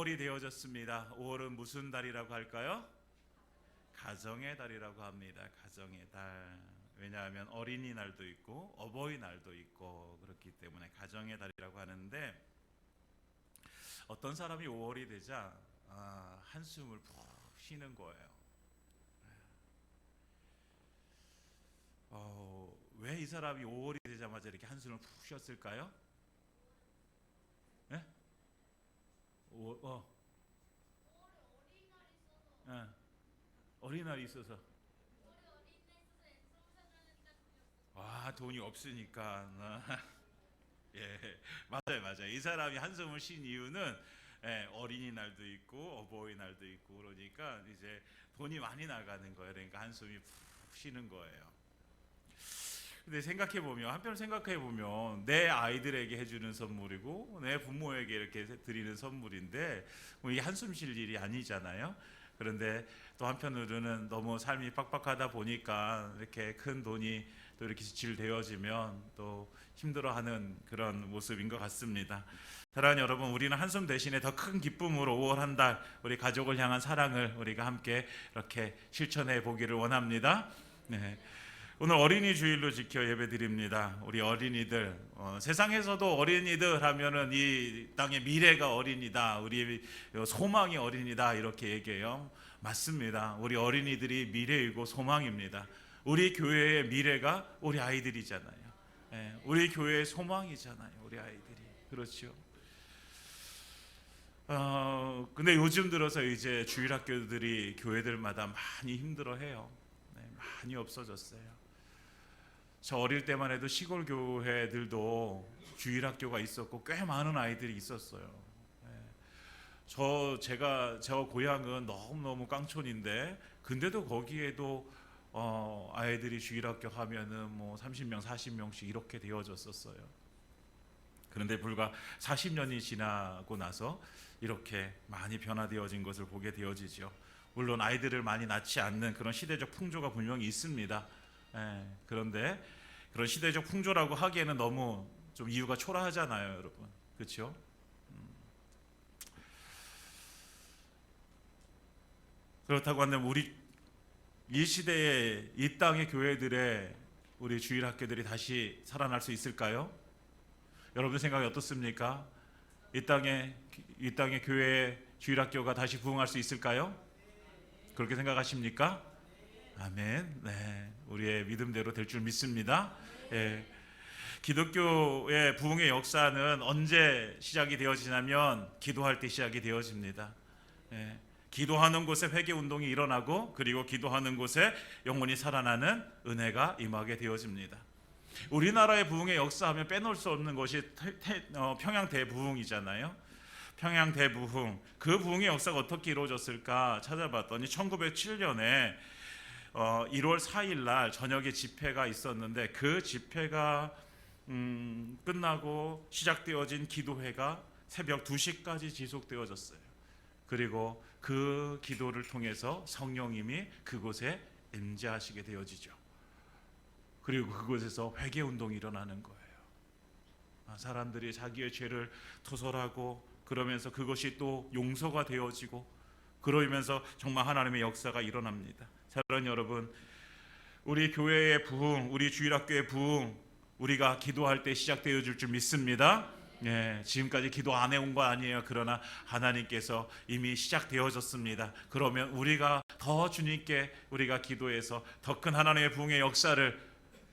5월이 되어졌습니다. 5월은 무슨 달이라고 할까요? 가정의 달이라고 합니다. 가정의 달. 왜냐하면 어린이날도 있고 어버이날도 있고 그렇기 때문에 가정의 달이라고 하는데, 어떤 사람이 5월이 되자 한숨을 푹 쉬는 거예요. 왜 이 사람이 5월이 되자마자 이렇게 한숨을 푹 쉬었을까요? 네? 어린이날이 있어서. 돈이 없으니까. 예, 맞아요. 이 사람이 한숨을 쉰 이유는 어린이날도 있고 어버이날도 있고 그러니까 이제 돈이 많이 나가는 거예요. 그러니까 한숨이 푹 쉬는 거예요. 근데 한편 생각해 보면 내 아이들에게 해주는 선물이고 내 부모에게 이렇게 드리는 선물인데 이 한숨 쉴 일이 아니잖아요. 그런데 또 한편으로는 너무 삶이 빡빡하다 보니까 이렇게 큰 돈이 또 이렇게 지출되어지면 또 힘들어하는 그런 모습인 것 같습니다. 사랑하는 여러분, 우리는 한숨 대신에 더 큰 기쁨으로 5월 한 달 우리 가족을 향한 사랑을 우리가 함께 이렇게 실천해 보기를 원합니다. 네. 오늘 어린이 주일로 지켜 예배드립니다. 우리 어린이들, 세상에서도 어린이들 하면은 이 땅의 미래가 어린이다, 우리 소망이 어린이다 이렇게 얘기해요. 맞습니다. 우리 어린이들이 미래이고 소망입니다. 우리 교회의 미래가 우리 아이들이잖아요. 우리 교회의 소망이잖아요. 우리 아이들이. 그렇죠. 근데 요즘 들어서 이제 주일학교들이 교회들마다 많이 힘들어해요. 많이 없어졌어요. 저 어릴 때만 해도 시골 교회들도 주일학교가 있었고 꽤 많은 아이들이 있었어요. 저 고향은 너무 깡촌인데 근데도 거기에도 아이들이 주일학교 하면은 뭐 30명, 40명씩 이렇게 되어졌었어요. 그런데 불과 40년이 지나고 나서 이렇게 많이 변화되어진 것을 보게 되어지죠. 물론 아이들을 많이 낳지 않는 그런 시대적 풍조가 분명히 있습니다. 그런데 그런 시대적 풍조라고 하기에는 너무 좀 이유가 초라하잖아요, 여러분. 그렇죠? 그렇다고 한다면 우리 이 시대에 이 땅의 교회들의 우리 주일학교들이 다시 살아날 수 있을까요? 여러분 생각이 어떻습니까? 이 땅의 교회의 주일학교가 다시 부흥할 수 있을까요? 그렇게 생각하십니까? 아멘. 네, 우리의 믿음대로 될 줄 믿습니다. 기독교의 부흥의 역사는 언제 시작이 되어지냐면 기도할 때 시작이 되어집니다. 기도하는 곳에 회개 운동이 일어나고 그리고 기도하는 곳에 영혼이 살아나는 은혜가 임하게 되어집니다. 우리나라의 부흥의 역사하면 빼놓을 수 없는 것이 평양 대부흥이잖아요. 평양 대부흥, 그 부흥의 역사가 어떻게 이루어졌을까 찾아봤더니 1907년에 1월 4일 날 저녁에 집회가 있었는데 그 집회가 끝나고 시작되어진 기도회가 새벽 2시까지 지속되어졌어요. 그리고 그 기도를 통해서 성령님이 그곳에 임재하시게 되어지죠. 그리고 그곳에서 회개 운동이 일어나는 거예요. 사람들이 자기의 죄를 토설하고 그러면서 그것이 또 용서가 되어지고 그러면서 정말 하나님의 역사가 일어납니다. 사랑하는 여러분, 우리 교회의 부흥, 우리 주일학교의 부흥, 우리가 기도할 때 시작되어질 줄 믿습니다. 지금까지 기도 안 해온 거 아니에요. 그러나 하나님께서 이미 시작되어졌습니다. 그러면 우리가 더 주님께 우리가 기도해서 더 큰 하나님의 부흥의 역사를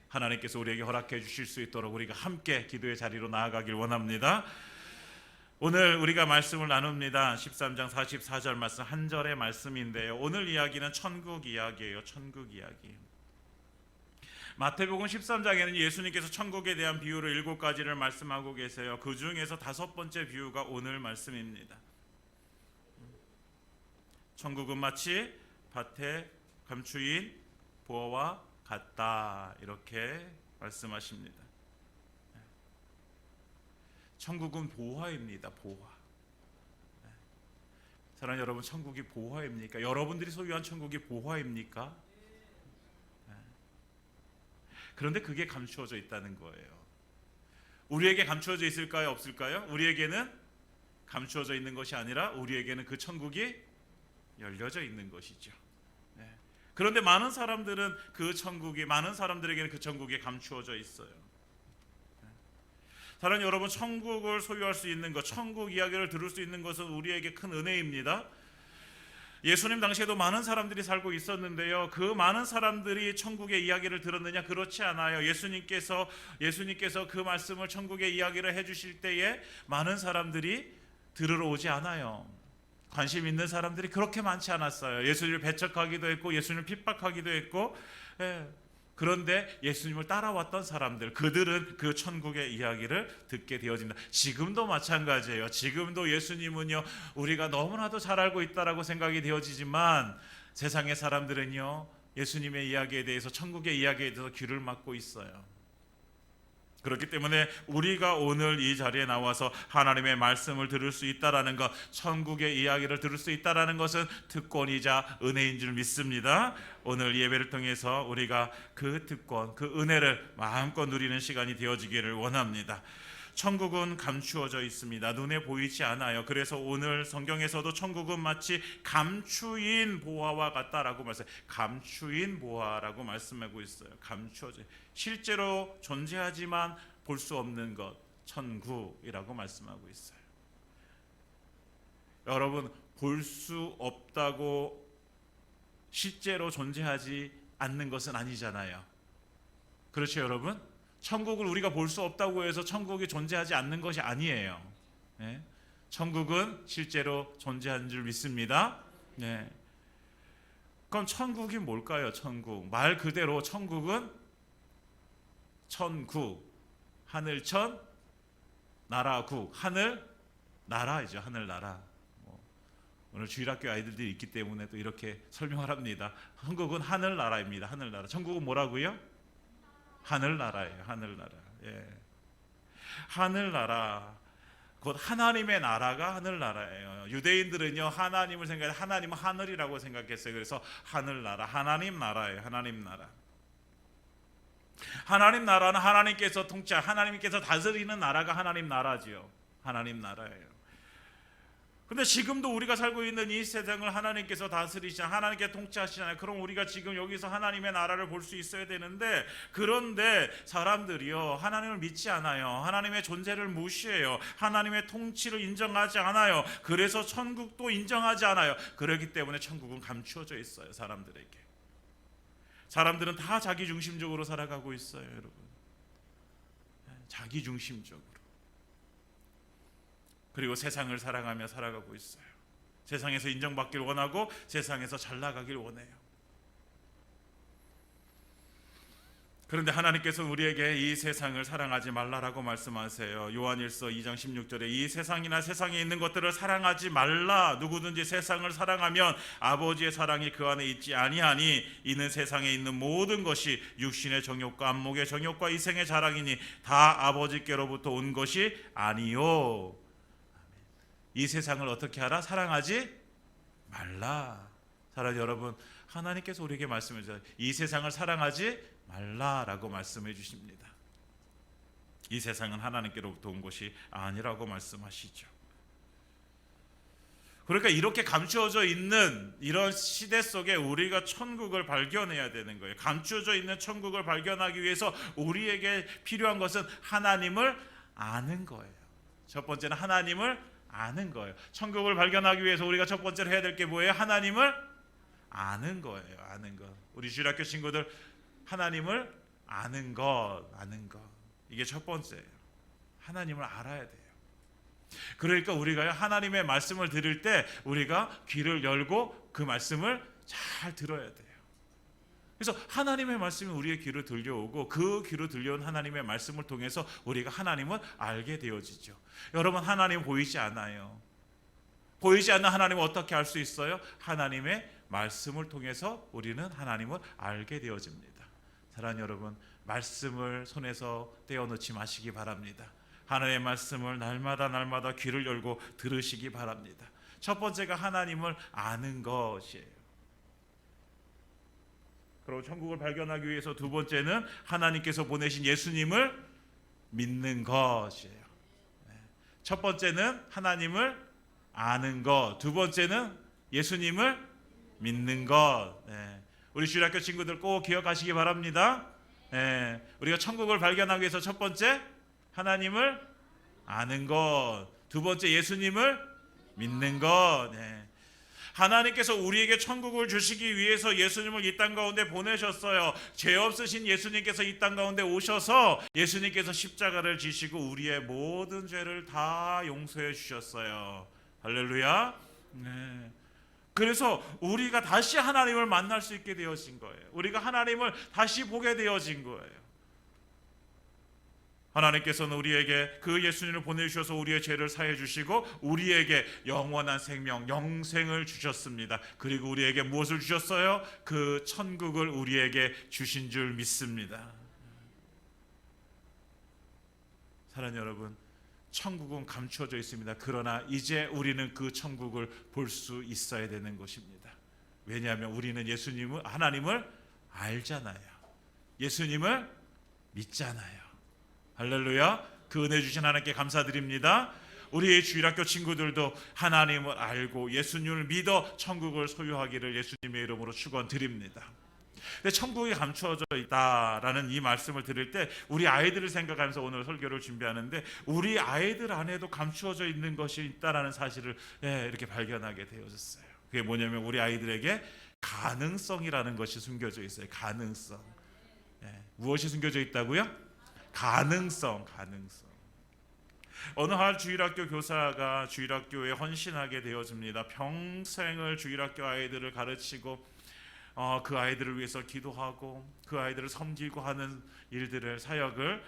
하나님께서 우리에게 허락해 주실 수 있도록 우리가 함께 기도의 자리로 나아가길 원합니다. 오늘 우리가 말씀을 나눕니다. 13장 44절 말씀 한 절의 말씀인데요. 오늘 이야기는 천국 이야기예요. 천국 이야기. 마태복음 13장에는 예수님께서 천국에 대한 비유를 7가지를 말씀하고 계세요. 그 중에서 5번째 비유가 오늘 말씀입니다. 천국은 마치 밭에 감추인 보화와 같다 이렇게 말씀하십니다. 천국은 보화입니다. 보화. 사랑하는 여러분, 천국이 보화입니까? 여러분들이 소유한 천국이 보화입니까? 그런데 그게 감추어져 있다는 거예요. 우리에게 감추어져 있을까요? 없을까요? 우리에게는 감추어져 있는 것이 아니라 우리에게는 그 천국이 열려져 있는 것이죠. 네. 그런데 많은 사람들은 많은 사람들에게는 그 천국이 감추어져 있어요. 사랑하는 여러분, 천국을 소유할 수 있는 것, 천국 이야기를 들을 수 있는 것은 우리에게 큰 은혜입니다. 예수님 당시에도 많은 사람들이 살고 있었는데요, 그 많은 사람들이 천국의 이야기를 들었느냐? 그렇지 않아요. 예수님께서 그 말씀을, 천국의 이야기를 해주실 때에 많은 사람들이 들으러 오지 않아요. 관심 있는 사람들이 그렇게 많지 않았어요. 예수님을 배척하기도 했고, 예수님을 핍박하기도 했고, 그런데 예수님을 따라왔던 사람들, 그들은 그 천국의 이야기를 듣게 되어진다. 지금도 마찬가지예요. 지금도 예수님은요, 우리가 너무나도 잘 알고 있다라고 생각이 되어지지만 세상의 사람들은요, 예수님의 이야기에 대해서, 천국의 이야기에 대해서 귀를 막고 있어요. 그렇기 때문에 우리가 오늘 이 자리에 나와서 하나님의 말씀을 들을 수 있다라는 것, 천국의 이야기를 들을 수 있다라는 것은 특권이자 은혜인 줄 믿습니다. 오늘 예배를 통해서 우리가 그 특권, 그 은혜를 마음껏 누리는 시간이 되어지기를 원합니다. 천국은 감추어져 있습니다. 눈에 보이지 않아요. 그래서 오늘 성경에서도 천국은 마치 감추인 보화와 같다라고 감추인 보화라고 말씀하고 있어요. 감추어져, 실제로 존재하지만 볼 수 없는 것, 천국이라고 말씀하고 있어요. 여러분, 볼 수 없다고 실제로 존재하지 않는 것은 아니잖아요. 그렇죠, 여러분? 천국을 우리가 볼 수 없다고 해서 천국이 존재하지 않는 것이 아니에요. 네? 천국은 실제로 존재하는 줄 믿습니다. 네. 그럼 천국이 뭘까요? 천국, 말 그대로 천국은 천국, 하늘천, 나라국, 하늘 나라이죠. 하늘나라. 오늘 주일학교 아이들이 있기 때문에 또 이렇게 설명을 합니다. 천국은 하늘나라입니다. 하늘나라. 천국은 뭐라고요? 하늘나라예요. 하늘나라. 예. 하늘나라. 곧 하나님의 나라가 하늘나라예요. 유대인들은요, 하나님을 생각해, 하나님은 하늘이라고 생각했어요. 그래서 하늘나라, 하나님 나라예요. 하나님 나라. 하나님 나라는 하나님께서 하나님께서 다스리는 나라가 하나님 나라지요. 하나님 나라예요. 근데 지금도 우리가 살고 있는 이 세상을 하나님께서 다스리시잖아요. 하나님께 통치하시잖아요. 그럼 우리가 지금 여기서 하나님의 나라를 볼 수 있어야 되는데, 그런데 사람들이요, 하나님을 믿지 않아요. 하나님의 존재를 무시해요. 하나님의 통치를 인정하지 않아요. 그래서 천국도 인정하지 않아요. 그렇기 때문에 천국은 감추어져 있어요. 사람들에게. 사람들은 다 자기중심적으로 살아가고 있어요. 여러분, 자기중심적으로. 그리고 세상을 사랑하며 살아가고 있어요. 세상에서 인정받길 원하고 세상에서 잘 나가길 원해요. 그런데 하나님께서 우리에게 이 세상을 사랑하지 말라라고 말씀하세요. 요한일서 2장 16절에 이 세상이나 세상에 있는 것들을 사랑하지 말라. 누구든지 세상을 사랑하면 아버지의 사랑이 그 안에 있지 아니하니 이는 세상에 있는 모든 것이 육신의 정욕과 안목의 정욕과 이생의 자랑이니 다 아버지께로부터 온 것이 아니요. 이 세상을 어떻게 하라? 사랑하지 말라. 사랑하는 여러분, 하나님께서 우리에게 말씀해 주세요. 이 세상을 사랑하지 말라라고 말씀해 주십니다. 이 세상은 하나님께로부터 온 것이 아니라고 말씀하시죠. 그러니까 이렇게 감추어져 있는 이런 시대 속에 우리가 천국을 발견해야 되는 거예요. 감추어져 있는 천국을 발견하기 위해서 우리에게 필요한 것은 하나님을 아는 거예요. 첫 번째는 하나님을 아는 거예요. 천국을 발견하기 위해서 우리가 첫 번째로 해야 될 게 뭐예요? 하나님을 아는 거예요. 아는 것. 우리 주일학교 친구들, 하나님을 아는 것. 이게 첫 번째예요. 하나님을 알아야 돼요. 그러니까 우리가 하나님의 말씀을 들을 때 우리가 귀를 열고 그 말씀을 잘 들어야 돼요. 그래서 하나님의 말씀이 우리의 귀로 들려오고 그 귀로 들려온 하나님의 말씀을 통해서 우리가 하나님을 알게 되어지죠. 여러분, 하나님 보이지 않아요. 보이지 않는 하나님을 어떻게 알 수 있어요? 하나님의 말씀을 통해서 우리는 하나님을 알게 되어집니다. 사랑하는 여러분, 말씀을 손에서 떼어놓지 마시기 바랍니다. 하나님의 말씀을 날마다 귀를 열고 들으시기 바랍니다. 첫 번째가 하나님을 아는 것이에요. 그리고 천국을 발견하기 위해서 두 번째는 하나님께서 보내신 예수님을 믿는 것이에요. 첫 번째는 하나님을 아는 것, 두 번째는 예수님을 믿는 것. 우리 주일학교 친구들 꼭 기억하시기 바랍니다. 우리가 천국을 발견하기 위해서 첫 번째 하나님을 아는 것, 두 번째 예수님을 믿는 것. 하나님께서 우리에게 천국을 주시기 위해서 예수님을 이 땅 가운데 보내셨어요. 죄 없으신 예수님께서 이 땅 가운데 오셔서 예수님께서 십자가를 지시고 우리의 모든 죄를 다 용서해 주셨어요. 할렐루야. 그래서 우리가 다시 하나님을 만날 수 있게 되어진 거예요. 우리가 하나님을 다시 보게 되어진 거예요. 하나님께서는 우리에게 그 예수님을 보내주셔서 우리의 죄를 사해 주시고 우리에게 영원한 생명, 영생을 주셨습니다. 그리고 우리에게 무엇을 주셨어요? 그 천국을 우리에게 주신 줄 믿습니다. 사랑하는 여러분, 천국은 감추어져 있습니다. 그러나 이제 우리는 그 천국을 볼 수 있어야 되는 것입니다. 왜냐하면 우리는 예수님을, 하나님을 알잖아요. 예수님을 믿잖아요. 할렐루야. 그 은혜 주신 하나님께 감사드립니다. 우리 주일학교 친구들도 하나님을 알고 예수님을 믿어 천국을 소유하기를 예수님의 이름으로 축원드립니다. 근데 천국이 감추어져 있다라는 이 말씀을 드릴 때 우리 아이들을 생각하면서 오늘 설교를 준비하는데 우리 아이들 안에도 감추어져 있는 것이 있다라는 사실을 이렇게 발견하게 되어졌어요. 그게 뭐냐면 우리 아이들에게 가능성이라는 것이 숨겨져 있어요. 가능성. 무엇이 숨겨져 있다고요? 가능성. 어느 한 주일학교 교사가 주일학교에 헌신하게 되어집니다. 평생을 주일학교 아이들을 가르치고 그 아이들을 위해서 기도하고 그 아이들을 섬기고 하는 일들을, 사역을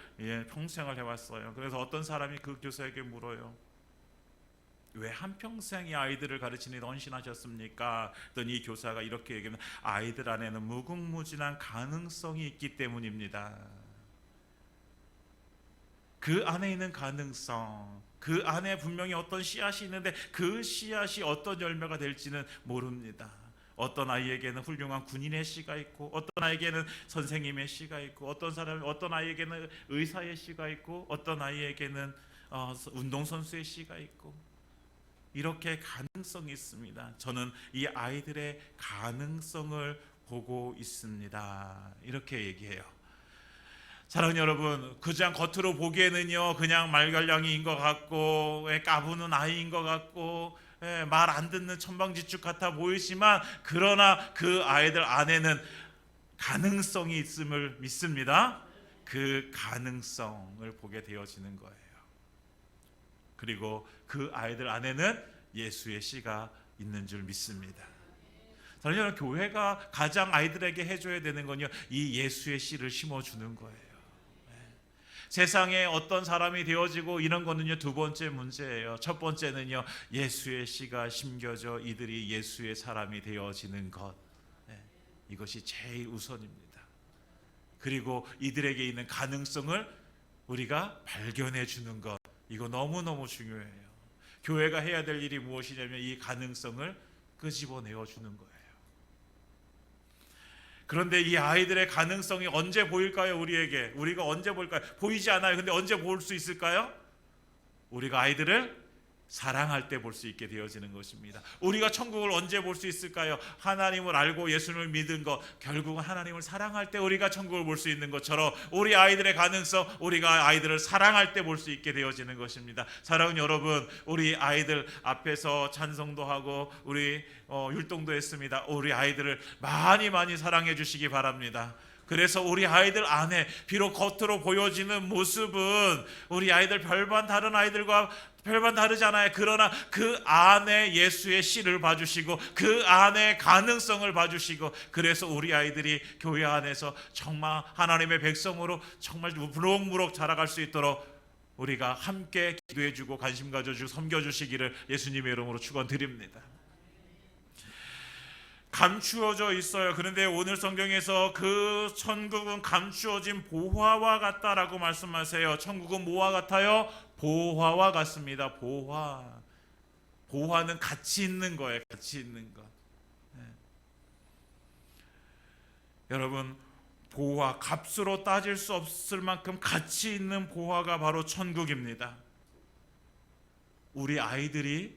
평생을 해왔어요. 그래서 어떤 사람이 그 교사에게 물어요. 왜 한평생 이 아이들을 가르치는 데 헌신하셨습니까? 했더니 이 교사가 이렇게 얘기합니다. 아이들 안에는 무궁무진한 가능성이 있기 때문입니다. 그 안에 있는 가능성, 그 안에 분명히 어떤 씨앗이 있는데 그 씨앗이 어떤 열매가 될지는 모릅니다. 어떤 아이에게는 훌륭한 군인의 씨가 있고, 어떤 아이에게는 선생님의 씨가 있고, 어떤 아이에게는 의사의 씨가 있고, 어떤 아이에게는 운동선수의 씨가 있고, 이렇게 가능성이 있습니다. 저는 이 아이들의 가능성을 보고 있습니다. 이렇게 얘기해요. 사랑하는 여러분, 그냥 겉으로 보기에는요 그냥 말갈량이인 것 같고 까부는 아이인 것 같고 말 안 듣는 천방지축 같아 보이지만, 그러나 그 아이들 안에는 가능성이 있음을 믿습니다. 그 가능성을 보게 되어지는 거예요. 그리고 그 아이들 안에는 예수의 씨가 있는 줄 믿습니다. 사랑하는 여러분, 교회가 가장 아이들에게 해줘야 되는 건요 이 예수의 씨를 심어주는 거예요. 세상에 어떤 사람이 되어지고 이런 거는요 두 번째 문제예요. 첫 번째는요 예수의 씨가 심겨져 이들이 예수의 사람이 되어지는 것, 이것이 제일 우선입니다. 그리고 이들에게 있는 가능성을 우리가 발견해 주는 것, 이거 너무너무 중요해요. 교회가 해야 될 일이 무엇이냐면 이 가능성을 끄집어내어 주는 거예요. 그런데 이 아이들의 가능성이 언제 보일까요? 우리가 언제 볼까요? 보이지 않아요. 근데 언제 볼 수 있을까요? 우리가 아이들을 사랑할 때 볼 수 있게 되어지는 것입니다. 우리가 천국을 언제 볼 수 있을까요? 하나님을 알고 예수님을 믿은 것, 결국은 하나님을 사랑할 때 우리가 천국을 볼 수 있는 것처럼 우리 아이들의 가능성, 우리가 아이들을 사랑할 때 볼 수 있게 되어지는 것입니다. 사랑하는 여러분, 우리 아이들 앞에서 찬송도 하고 우리 율동도 했습니다. 우리 아이들을 많이 사랑해 주시기 바랍니다. 그래서 우리 아이들 안에 비록 겉으로 보여지는 모습은 우리 아이들 별반 다른 아이들과 별반 다르잖아요. 그러나 그 안에 예수의 씨를 봐주시고 그 안에 가능성을 봐주시고, 그래서 우리 아이들이 교회 안에서 정말 하나님의 백성으로 정말 무럭무럭 자라갈 수 있도록 우리가 함께 기도해주고 관심 가져주고 섬겨주시기를 예수님의 이름으로 축원드립니다. 감추어져 있어요. 그런데 오늘 성경에서 그 천국은 감추어진 보화와 같다라고 말씀하세요. 천국은 뭐와 같아요? 보화와 같습니다. 보화는 가치 있는 거예요. 가치 있는 것. 여러분, 보화, 값으로 따질 수 없을 만큼 가치 있는 보화가 바로 천국입니다. 우리 아이들이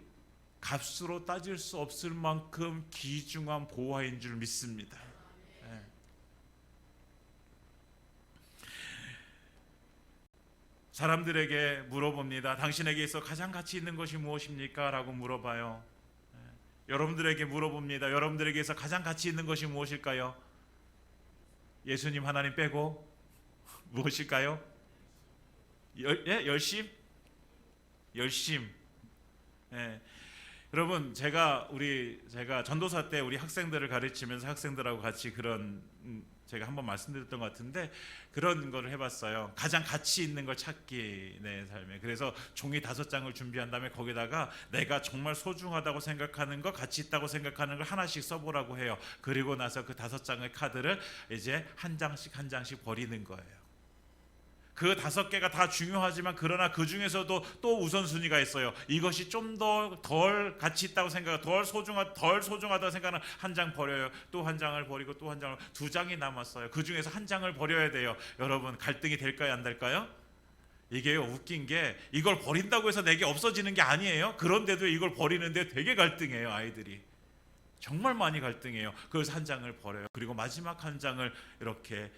값으로 따질 수 없을 만큼 귀중한 보화인 줄 믿습니다. 예. 사람들에게 물어봅니다. 당신에게 있어 가장 가치 있는 것이 무엇입니까? 라고 물어봐요. 여러분들에게 물어봅니다. 여러분들에게서 가장 가치 있는 것이 무엇일까요? 예수님 하나님 빼고 무엇일까요? 열심? 열심. 예. 여러분 제가 전도사 때 우리 학생들을 가르치면서 학생들하고 같이 그런 제가 한번 말씀드렸던 것 같은데 그런 거를 해봤어요. 가장 가치 있는 걸 찾기 내 삶에. 그래서 종이 5장을 준비한 다음에 거기다가 내가 정말 소중하다고 생각하는 거, 가치 있다고 생각하는 걸 하나씩 써보라고 해요. 그리고 나서 그 5장의 카드를 이제 한 장씩 버리는 거예요. 그 5개가 다 중요하지만 그러나 그 중에서도 또 우선순위가 있어요. 이것이 좀 더 덜 가치 있다고 생각하고 덜 소중하다고 생각하는 한 장 버려요. 또 한 장을 버리고 또 한 장을 2장이 남았어요. 그 중에서 한 장을 버려야 돼요. 여러분 갈등이 될까요? 안 될까요? 이게요 웃긴 게 이걸 버린다고 해서 내게 없어지는 게 아니에요. 그런데도 이걸 버리는데 되게 갈등해요. 아이들이 정말 많이 갈등해요. 그래서 한 장을 버려요. 그리고 마지막 한 장을 이렇게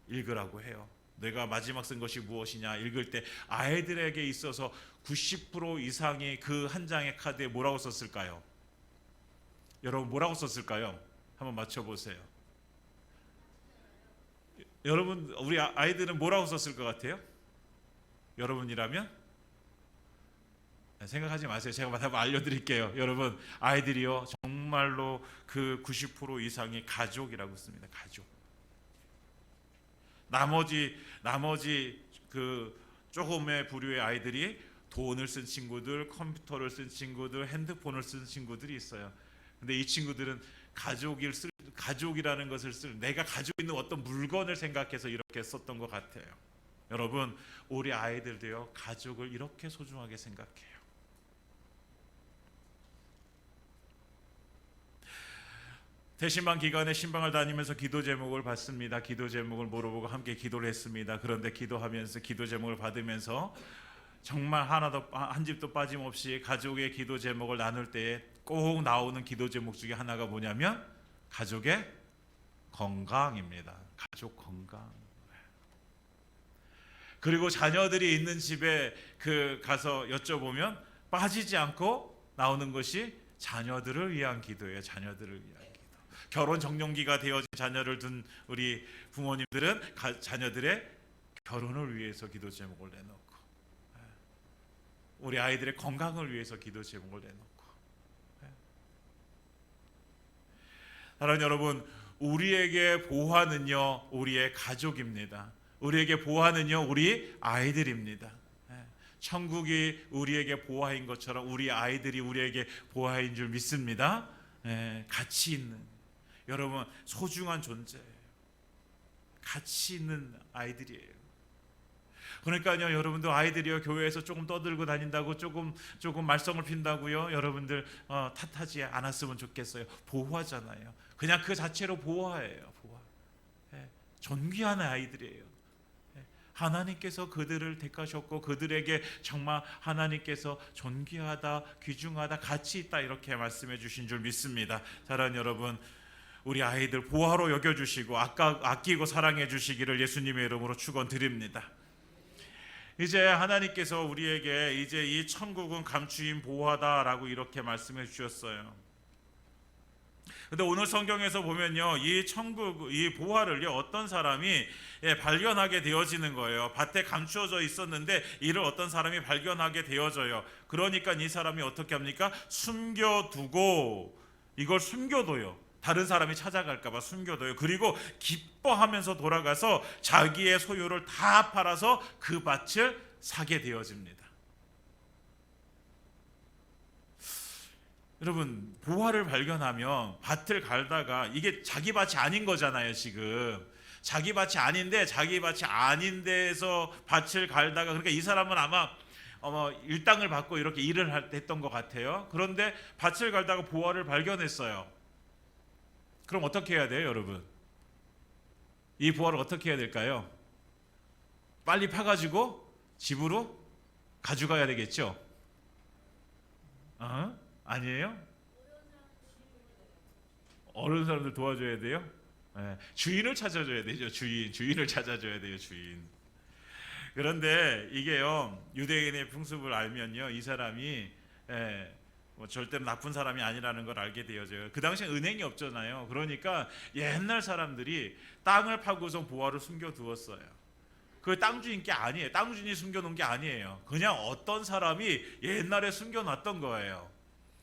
읽으라고 해요. 내가 마지막 쓴 것이 무엇이냐 읽을 때 아이들에게 있어서 90% 이상이 그 한 장의 카드에 뭐라고 썼을까요? 여러분 뭐라고 썼을까요? 한번 맞춰보세요. 여러분 우리 아이들은 뭐라고 썼을 것 같아요? 여러분이라면? 생각하지 마세요. 제가 한번 알려드릴게요. 여러분 아이들이요 정말로 그 90% 이상이 가족이라고 씁니다. 가족. 나머지 그 조금의 부류의 아이들이 돈을 쓴 친구들, 컴퓨터를 쓴 친구들, 핸드폰을 쓴 친구들이 있어요. 근데 이 친구들은 가족이라는 것을 내가 가지고 있는 어떤 물건을 생각해서 이렇게 썼던 것 같아요. 여러분 우리 아이들도요 가족을 이렇게 소중하게 생각해요. 대신방 기간에 신방을 다니면서 기도 제목을 받습니다. 기도 제목을 물어보고 함께 기도를 했습니다. 그런데 기도하면서 기도 제목을 받으면서 정말 한 집도 빠짐없이 가족의 기도 제목을 나눌 때에 꼭 나오는 기도 제목 중에 하나가 뭐냐면 가족의 건강입니다. 가족 건강. 그리고 자녀들이 있는 집에 가서 여쭤보면 빠지지 않고 나오는 것이 자녀들을 위한 기도예요. 자녀들을 위한 기도. 결혼 정년기가 되어진 자녀를 둔 우리 부모님들은 자녀들의 결혼을 위해서 기도 제목을 내놓고 우리 아이들의 건강을 위해서 기도 제목을 내놓고 사랑하는 여러분 우리에게 보화는요 우리의 가족입니다. 우리에게 보화는요 우리 아이들입니다. 천국이 우리에게 보화인 것처럼 우리 아이들이 우리에게 보화인 줄 믿습니다. 가치 있는 여러분 소중한 존재예요. 가치 있는 아이들이에요. 그러니까요 여러분들 아이들이요 교회에서 조금 떠들고 다닌다고 조금 말썽을 핀다고요 여러분들 탓하지 않았으면 좋겠어요. 보화잖아요. 그냥 그 자체로 보화예요. 보화. 존귀한 아이들이에요. 하나님께서 그들을 택하셨고 그들에게 정말 하나님께서 존귀하다, 귀중하다, 가치 있다 이렇게 말씀해 주신 줄 믿습니다. 사랑하는 여러분 우리 아이들 보화로 여겨주시고 아끼고 사랑해 주시기를 예수님의 이름으로 축원드립니다. 이제 하나님께서 우리에게 이제 이 천국은 감추인 보화다라고 이렇게 말씀해 주셨어요. 근데 오늘 성경에서 보면요 이 천국 이 보화를요 어떤 사람이 발견하게 되어지는 거예요. 밭에 감추어져 있었는데 이를 어떤 사람이 발견하게 되어져요. 그러니까 이 사람이 어떻게 합니까? 숨겨두고 이걸 숨겨둬요. 다른 사람이 찾아갈까 봐 숨겨둬요. 그리고 기뻐하면서 돌아가서 자기의 소유를 다 팔아서 그 밭을 사게 되어집니다. 여러분 보화를 발견하면 밭을 갈다가 이게 자기 밭이 아닌 거잖아요. 지금 자기 밭이 아닌데 자기 밭이 아닌 데에서 밭을 갈다가 그러니까 이 사람은 아마 일당을 받고 이렇게 일을 했던 것 같아요. 그런데 밭을 갈다가 보화를 발견했어요. 그럼 어떻게 해야 돼요, 여러분? 이 보화를 어떻게 해야 될까요? 빨리 파가지고 집으로 가져가야 되겠죠. 아니에요? 어려운 사람들 도와줘야 돼요? 네. 주인을 찾아줘야 되죠. 주인을 찾아줘야 돼요. 주인. 그런데 이게요, 유대인의 풍습을 알면요, 이 사람이 뭐 절대로 나쁜 사람이 아니라는 걸 알게 되어져요. 그 당시에 은행이 없잖아요. 그러니까 옛날 사람들이 땅을 파고서 보화를 숨겨두었어요. 그 땅 주인 게 아니에요. 땅 주인이 숨겨놓은 게 아니에요. 그냥 어떤 사람이 옛날에 숨겨놨던 거예요.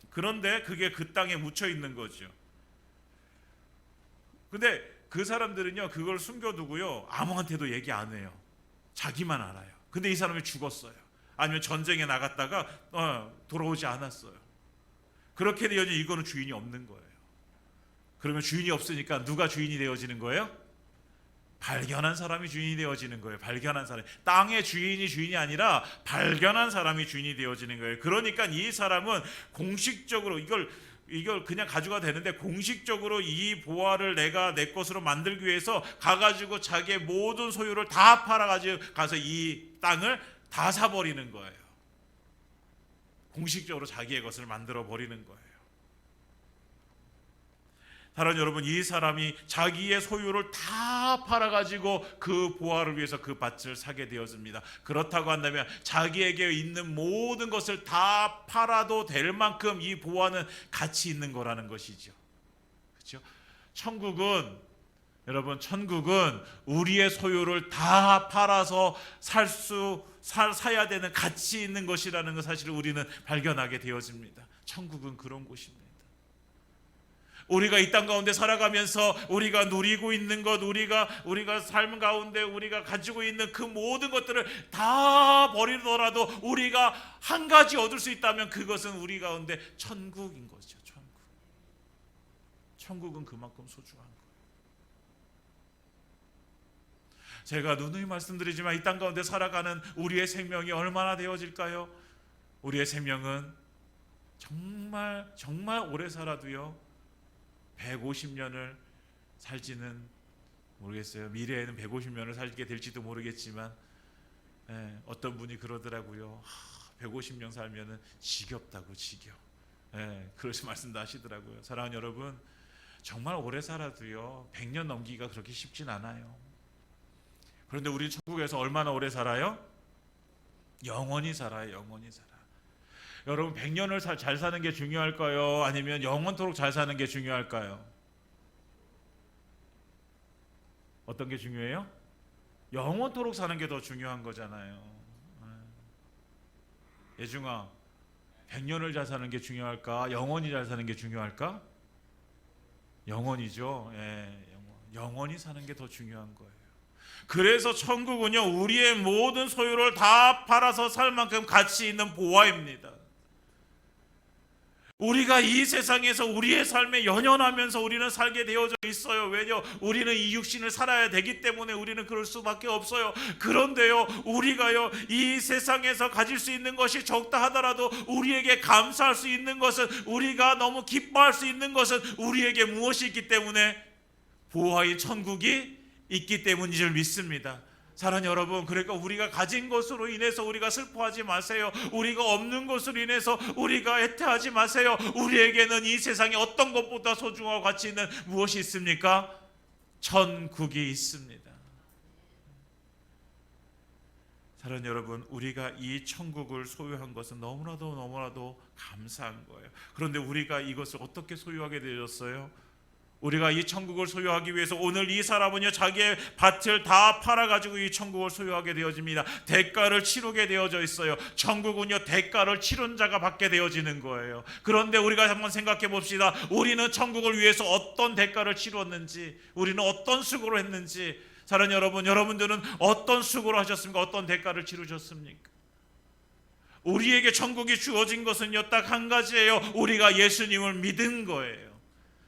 그런데 그게 그 땅에 묻혀 있는 거죠. 근데 그 사람들은요, 그걸 숨겨두고요, 아무한테도 얘기 안 해요. 자기만 알아요. 근데 이 사람이 죽었어요. 아니면 전쟁에 나갔다가 돌아오지 않았어요. 그렇게 되어서 이거는 주인이 없는 거예요. 그러면 주인이 없으니까 누가 주인이 되어지는 거예요? 발견한 사람이 주인이 되어지는 거예요. 발견한 사람. 땅의 주인이 아니라 발견한 사람이 주인이 되어지는 거예요. 그러니까 이 사람은 공식적으로 이걸 그냥 가져가도 되는데, 공식적으로 이 보화를 내가 내 것으로 만들기 위해서 가가지고 자기의 모든 소유를 다 팔아가지고 가서 이 땅을 다 사버리는 거예요. 공식적으로 자기의 것을 만들어 버리는 거예요. 사랑하는 여러분, 이 사람이 자기의 소유를 다 팔아가지고 그 보화를 위해서 그 밭을 사게 되었습니다. 그렇다고 한다면 자기에게 있는 모든 것을 다 팔아도 될 만큼 이 보화는 가치 있는 거라는 것이죠. 그렇죠? 천국은 우리의 소유를 다 팔아서 사야 되는 가치 있는 것이라는 것, 사실을 우리는 발견하게 되어집니다. 천국은 그런 곳입니다. 우리가 이 땅 가운데 살아가면서 우리가 누리고 있는 것, 우리가 삶 가운데 우리가 가지고 있는 그 모든 것들을 다 버리더라도 우리가 한 가지 얻을 수 있다면 그것은 우리 가운데 천국인 거죠. 천국은 그만큼 소중한 거예요. 제가 누누이 말씀드리지만 이 땅 가운데 살아가는 우리의 생명이 얼마나 되어질까요? 우리의 생명은 정말 오래 살아도요, 150년을 살지는 모르겠어요. 미래에는 150년을 살게 될지도 모르겠지만, 어떤 분이 그러더라고요. 150년 살면은 지겹다고, 지겨. 그러시 말씀도 하시더라고요. 사랑하는 여러분, 정말 오래 살아도요, 100년 넘기기가 그렇게 쉽진 않아요. 그런데 우리 천국에서 얼마나 오래 살아요? 영원히 살아요. 영원히 살아. 여러분, 100년을 잘 사는 게 중요할까요? 아니면 영원토록 잘 사는 게 중요할까요? 어떤 게 중요해요? 영원토록 사는 게 더 중요한 거잖아요. 예중아, 100년을 잘 사는 게 중요할까? 영원히 잘 사는 게 중요할까? 영원이죠. 영원히 사는 게 더 중요한 거예요. 그래서 천국은요, 우리의 모든 소유를 다 팔아서 살 만큼 가치 있는 보화입니다. 우리가 이 세상에서 우리의 삶에 연연하면서 우리는 살게 되어져 있어요. 왜냐? 우리는 이 육신을 살아야 되기 때문에 우리는 그럴 수밖에 없어요. 그런데요, 우리가요, 이 세상에서 가질 수 있는 것이 적다 하더라도 우리에게 감사할 수 있는 것은, 우리가 너무 기뻐할 수 있는 것은 우리에게 무엇이 있기 때문에? 보화의 천국이 있기 때문인 줄 믿습니다. 사랑하는 여러분, 그러니까 우리가 가진 것으로 인해서 우리가 슬퍼하지 마세요. 우리가 없는 것으로 인해서 우리가 애태하지 마세요. 우리에게는 이 세상에 어떤 것보다 소중하고 가치 있는 무엇이 있습니까? 천국이 있습니다. 사랑하는 여러분, 우리가 이 천국을 소유한 것은 너무나도 감사한 거예요. 그런데 우리가 이것을 어떻게 소유하게 되었어요? 우리가 이 천국을 소유하기 위해서 오늘 이 사람은요, 자기의 밭을 다 팔아가지고 이 천국을 소유하게 되어집니다. 대가를 치르게 되어져 있어요. 천국은요, 대가를 치른 자가 받게 되어지는 거예요. 그런데 우리가 한번 생각해 봅시다. 우리는 천국을 위해서 어떤 대가를 치렀는지, 우리는 어떤 수고를 했는지. 사랑하는 여러분, 여러분들은 어떤 수고를 하셨습니까? 어떤 대가를 치르셨습니까? 우리에게 천국이 주어진 것은요, 딱 한 가지예요. 우리가 예수님을 믿은 거예요.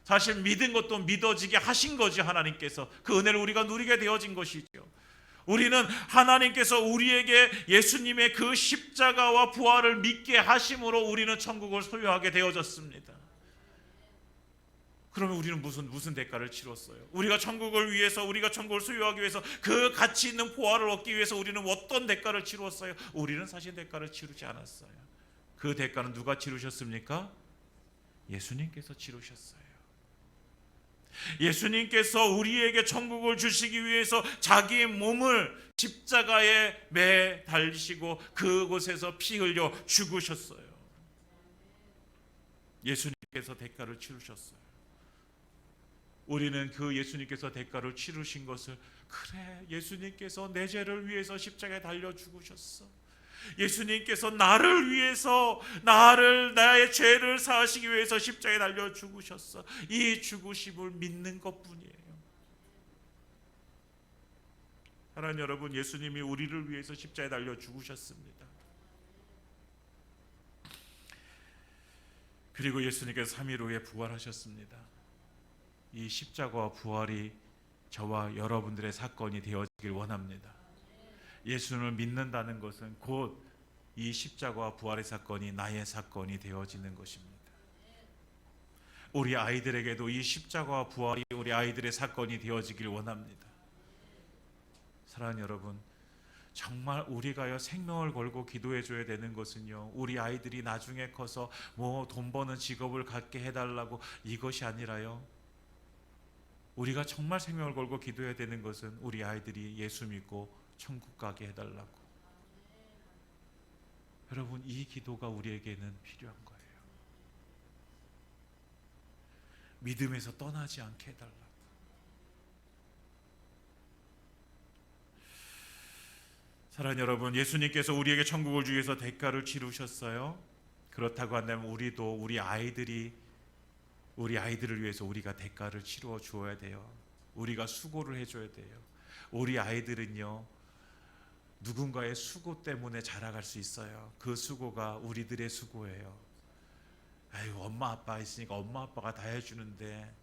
사실 믿은 것도 믿어지게 하신 거지, 하나님께서. 그 은혜를 우리가 누리게 되어진 것이죠. 우리는 하나님께서 우리에게 예수님의 그 십자가와 부활을 믿게 하심으로 우리는 천국을 소유하게 되어졌습니다. 그러면 우리는 무슨 대가를 치렀어요? 우리가 천국을 위해서, 우리가 천국을 소유하기 위해서, 그 가치 있는 보화를 얻기 위해서 우리는 어떤 대가를 치루었어요? 우리는 사실 대가를 치르지 않았어요. 그 대가는 누가 치르셨습니까? 예수님께서 치르셨어요. 예수님께서 우리에게 천국을 주시기 위해서 자기의 몸을 십자가에 매 달리시고 그곳에서 피 흘려 죽으셨어요. 예수님께서 대가를 치르셨어요. 우리는 그 예수님께서 대가를 치르신 것을, 그래, 예수님께서 내 죄를 위해서 십자가에 달려 죽으셨어, 예수님께서 나를 위해서 나의 죄를 사하시기 위해서 십자가에 달려 죽으셨어, 이 죽으심을 믿는 것뿐이에요. 하나님 여러분, 예수님이 우리를 위해서 십자가에 달려 죽으셨습니다. 그리고 예수님께서 3일 후에 부활하셨습니다. 이 십자가와 부활이 저와 여러분들의 사건이 되어지길 원합니다. 예수를 믿는다는 것은 곧 이 십자가와 부활의 사건이 나의 사건이 되어지는 것입니다. 우리 아이들에게도 이 십자가와 부활이 우리 아이들의 사건이 되어지길 원합니다. 사랑하는 여러분, 정말 우리가요 생명을 걸고 기도해 줘야 되는 것은요, 우리 아이들이 나중에 커서 뭐 돈 버는 직업을 갖게 해달라고 이것이 아니라요, 우리가 정말 생명을 걸고 기도해야 되는 것은 우리 아이들이 예수 믿고 천국 가게 해달라고. 여러분, 이 기도가 우리에게는 필요한 거예요. 믿음에서 떠나지 않게 해달라고. 사랑하는 여러분, 예수님께서 우리에게 천국을 주기 위해서 대가를 치르셨어요. 그렇다고 한다면 우리도 우리 아이들을 위해서 우리가 대가를 치루어 주어야 돼요. 우리가 수고를 해줘야 돼요. 우리 아이들은요, 누군가의 수고 때문에 자라갈 수 있어요. 그 수고가 우리들의 수고예요. 아유, 엄마 아빠 있으니까 엄마 아빠가 다 해주는데,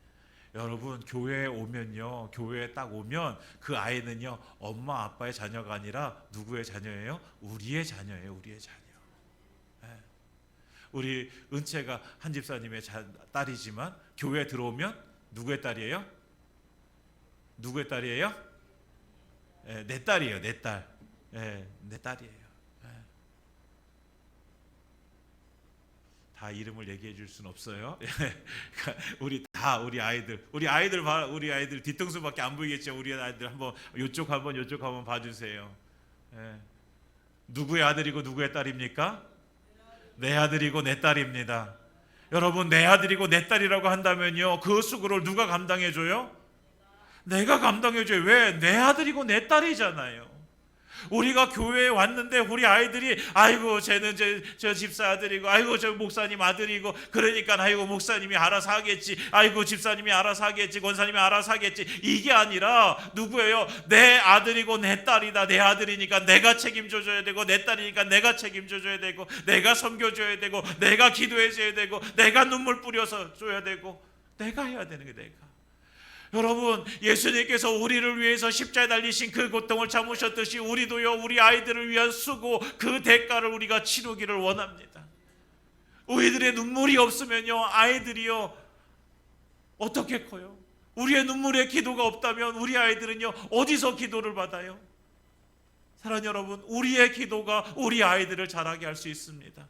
여러분, 교회에 오면요, 교회에 딱 오면 그 아이는요 엄마 아빠의 자녀가 아니라 누구의 자녀예요? 우리의 자녀예요. 우리의 자녀. 우리 은채가 한 집사님의 딸이지만 교회에 들어오면 누구의 딸이에요? 누구의 딸이에요? 내 딸이에요. 내 딸. 내 딸이에요. 다 이름을 얘기해 줄 수는 없어요. 우리 아이들 뒤통수밖에 안 보이겠죠. 우리 아이들 한번 요쪽 한번 봐주세요. 누구의 아들이고 누구의 딸입니까? 내 아들이고 내 딸입니다. 여러분, 내 아들이고 내 딸이라고 한다면요, 그 수고를 누가 감당해줘요? 내가 감당해줘요. 왜? 내 아들이고 내 딸이잖아요. 우리가 교회에 왔는데 우리 아이들이 아이고 쟤는 저 집사 아들이고 아이고 저 목사님 아들이고 그러니까 아이고 목사님이 알아서 하겠지, 아이고 집사님이 알아서 하겠지, 권사님이 알아서 하겠지, 이게 아니라 누구예요? 내 아들이고 내 딸이다. 내 아들이니까 내가 책임져줘야 되고, 내 딸이니까 내가 책임져줘야 되고, 내가 섬겨줘야 되고, 내가 기도해줘야 되고, 내가 눈물 뿌려서 줘야 되고, 내가 해야 되는 게 내가. 여러분, 예수님께서 우리를 위해서 십자가에 달리신 그 고통을 참으셨듯이 우리도요, 우리 아이들을 위한 수고, 그 대가를 우리가 치르기를 원합니다. 우리들의 눈물이 없으면요, 아이들이요 어떻게 커요? 우리의 눈물에 기도가 없다면 우리 아이들은요 어디서 기도를 받아요? 사랑하는 여러분, 우리의 기도가 우리 아이들을 자라게 할 수 있습니다.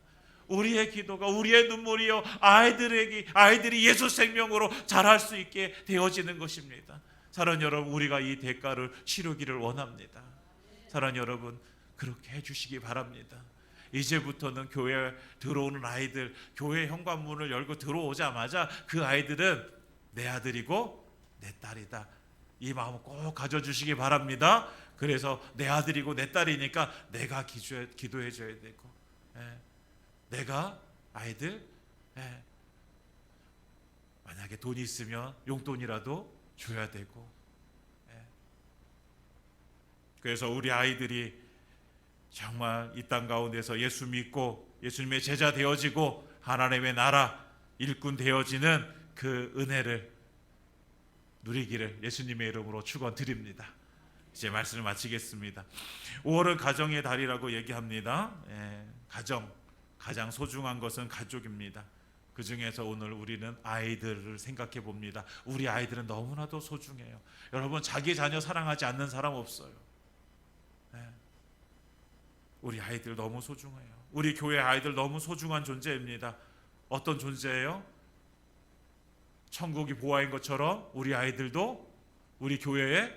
우리의 기도가, 우리의 눈물이요 아이들이 예수 생명으로 자랄 수 있게 되어지는 것입니다. 사랑하는 여러분, 우리가 이 대가를 치르기를 원합니다. 사랑하는 여러분, 그렇게 해주시기 바랍니다. 이제부터는 교회에 들어오는 아이들, 교회 현관문을 열고 들어오자마자 그 아이들은 내 아들이고 내 딸이다, 이 마음을 꼭 가져주시기 바랍니다. 그래서 내 아들이고 내 딸이니까 내가 기도해줘야 되고, 내가 아이들 만약에 돈이 있으면 용돈이라도 줘야 되고, 그래서 우리 아이들이 정말 이 땅 가운데서 예수 믿고 예수님의 제자 되어지고 하나님의 나라 일꾼 되어지는 그 은혜를 누리기를 예수님의 이름으로 축원드립니다. 이제 말씀을 마치겠습니다. 5월은 가정의 달이라고 얘기합니다. 가장 소중한 것은 가족입니다. 그 중에서 오늘 우리는 아이들을 생각해 봅니다. 우리 아이들은 너무나도 소중해요. 여러분, 자기 자녀 사랑하지 않는 사람 없어요. 우리 아이들 너무 소중해요. 우리 교회 아이들 너무 소중한 존재입니다. 어떤 존재예요? 천국이 보화인 것처럼 우리 아이들도 우리 교회의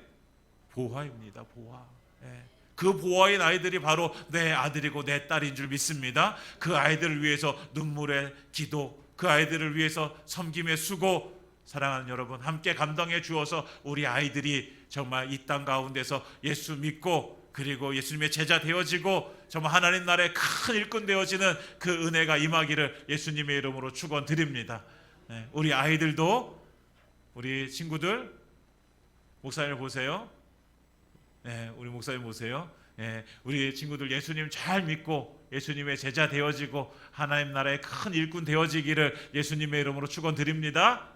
보화입니다. 보화. 예. 그 보화인 아이들이 바로 내 아들이고 내 딸인 줄 믿습니다. 그 아이들을 위해서 눈물의 기도, 그 아이들을 위해서 섬김의 수고, 사랑하는 여러분 함께 감당해 주어서 우리 아이들이 정말 이 땅 가운데서 예수 믿고 그리고 예수님의 제자 되어지고 정말 하나님 나라의 큰 일꾼 되어지는 그 은혜가 임하기를 예수님의 이름으로 축원드립니다. 우리 아이들도, 우리 친구들, 목사님 보세요. 우리 목사님 보세요. 우리 친구들 예수님 잘 믿고 예수님의 제자 되어지고 하나님 나라의 큰 일꾼 되어지기를 예수님의 이름으로 축원드립니다.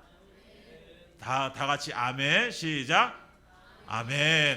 다 같이 아멘. 시작. 아멘.